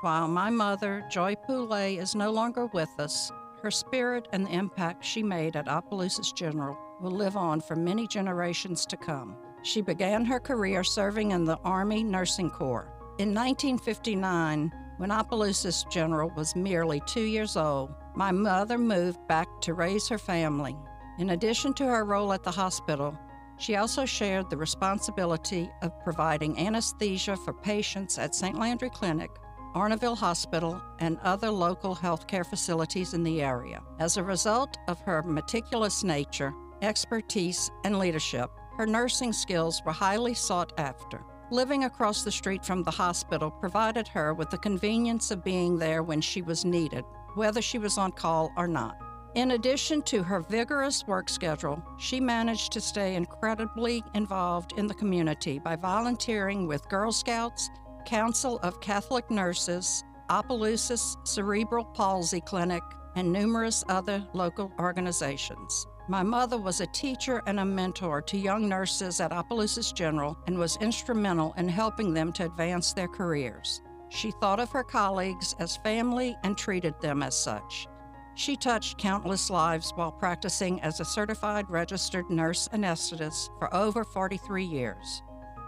While my mother, Joy Poulet, is no longer with us, her spirit and the impact she made at Opelousas General will live on for many generations to come. She began her career serving in the Army Nursing Corps. In 1959, when Opelousas General was merely 2 years old, my mother moved back to raise her family. In addition to her role at the hospital, she also shared the responsibility of providing anesthesia for patients at St. Landry Clinic, Arnaville Hospital, and other local healthcare facilities in the area. As a result of her meticulous nature, expertise, and leadership, her nursing skills were highly sought after. Living across the street from the hospital provided her with the convenience of being there when she was needed, whether she was on call or not. In addition to her vigorous work schedule, she managed to stay incredibly involved in the community by volunteering with Girl Scouts, Council of Catholic Nurses, Opelousas Cerebral Palsy Clinic, and numerous other local organizations. My mother was a teacher and a mentor to young nurses at Opelousas General and was instrumental in helping them to advance their careers. She thought of her colleagues as family and treated them as such. She touched countless lives while practicing as a certified registered nurse anesthetist for over 43 years.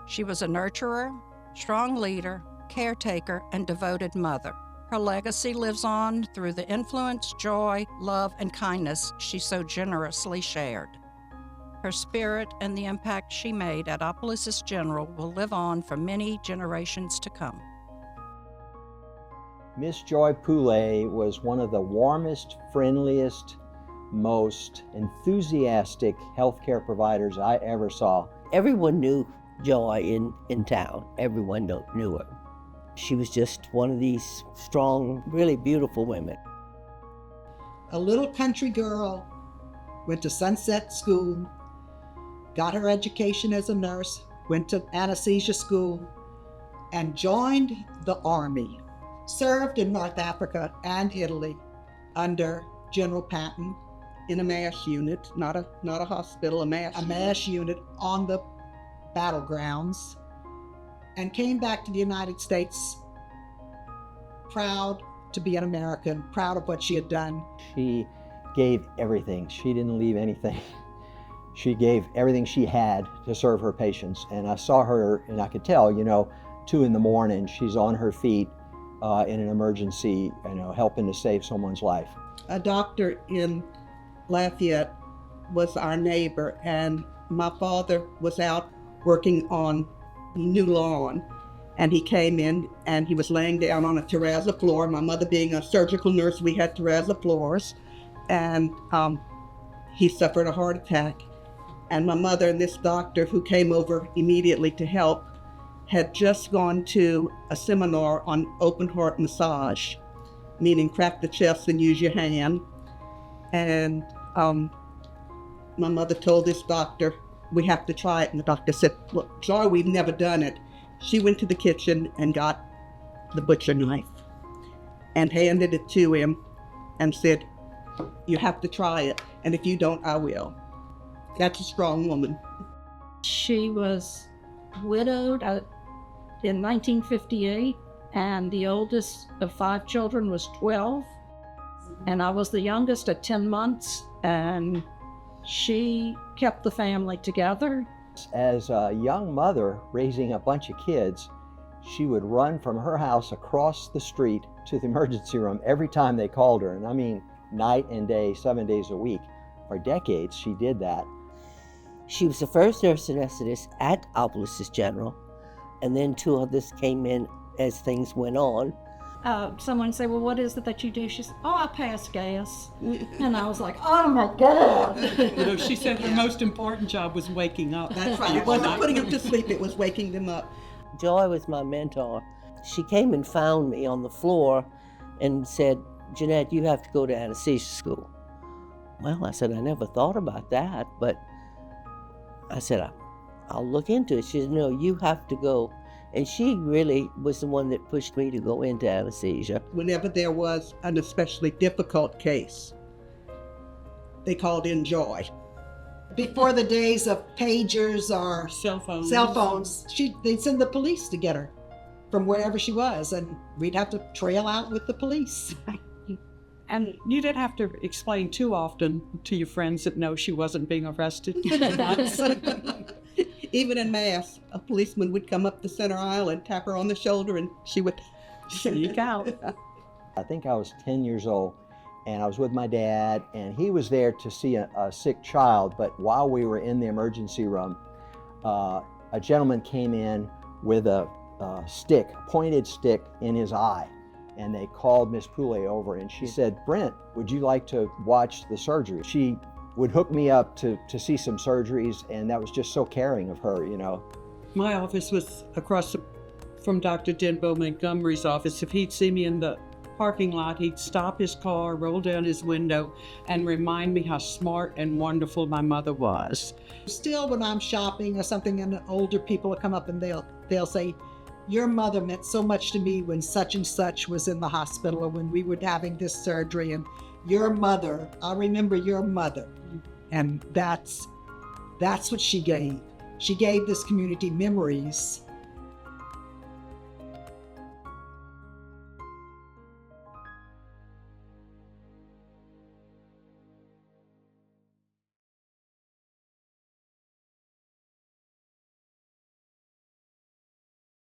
She was a nurturer, strong leader, caretaker, and devoted mother. Her legacy lives on through the influence, joy, love, and kindness she so generously shared. Her spirit and the impact she made at Opelousas General will live on for many generations to come. Miss Joy Poulet was one of the warmest, friendliest, most enthusiastic healthcare providers I ever saw. Everyone knew Joy in town. Everyone knew her. She was just one of these strong, really beautiful women. A little country girl, went to Sunset School, got her education as a nurse, went to anesthesia school, and joined the Army. Served in North Africa and Italy under General Patton in a MASH unit, not a hospital, a MASH unit on the battlegrounds, and came back to the United States proud to be an American, proud of what she had done. She gave everything. She didn't leave anything. She gave everything she had to serve her patients. And I saw her, and I could tell, 2 a.m, she's on her feet in an emergency, helping to save someone's life. A doctor in Lafayette was our neighbor, and my father was out working on new lawn, and he came in and he was laying down on a terrazzo floor. My mother being a surgical nurse, we had terrazzo floors, and he suffered a heart attack. And my mother and this doctor, who came over immediately to help, had just gone to a seminar on open heart massage, meaning crack the chest and use your hand. And my mother told this doctor, we have to try it. And the doctor said, look, Joy, we've never done it. She went to the kitchen and got the butcher knife and handed it to him and said, you have to try it. And if you don't, I will. That's a strong woman. She was widowed in 1958, and the oldest of 5 children was 12, and I was the youngest at 10 months, and she kept the family together. As a young mother raising a bunch of kids, she would run from her house across the street to the emergency room every time they called her, and I mean night and day, 7 days a week. For decades, she did that. She was the first nurse anesthetist at Opelousas General, and then 2 others came in as things went on. Someone said, well, what is it that you do? She said, oh, I pass gas. And I was like, oh my God. She said her most important job was waking up. That's right. It wasn't putting them to sleep, it was waking them up. Joy was my mentor. She came and found me on the floor and said, Jeanette, you have to go to anesthesia school. Well, I said, I never thought about that, but I said, I'll look into it. She said, no, you have to go. And she really was the one that pushed me to go into anesthesia. Whenever there was an especially difficult case, they called in Joy. Before the days of pagers or Cell phones. they'd send the police to get her. from wherever she was, and we'd have to trail out with the police. And you didn't have to explain too often to your friends that no, she wasn't being arrested. Even in Mass, a policeman would come up the center aisle and tap her on the shoulder, and she would Sneak out. I think I was 10 years old, and I was with my dad, and he was there to see a sick child. But while we were in the emergency room, a gentleman came in with a pointed stick in his eye, and they called Miss Poulet over, and she said, "Brent, would you like to watch the surgery?" She would hook me up to see some surgeries, and that was just so caring of her, you know. My office was across from Dr. Denbo Montgomery's office. If he'd see me in the parking lot, he'd stop his car, roll down his window, and remind me how smart and wonderful my mother was. Still, when I'm shopping or something, and the older people will come up and they'll say, "Your mother meant so much to me when such and such was in the hospital, or when we were having this surgery, and your mother, I remember your mother." And that's what she gave. She gave this community memories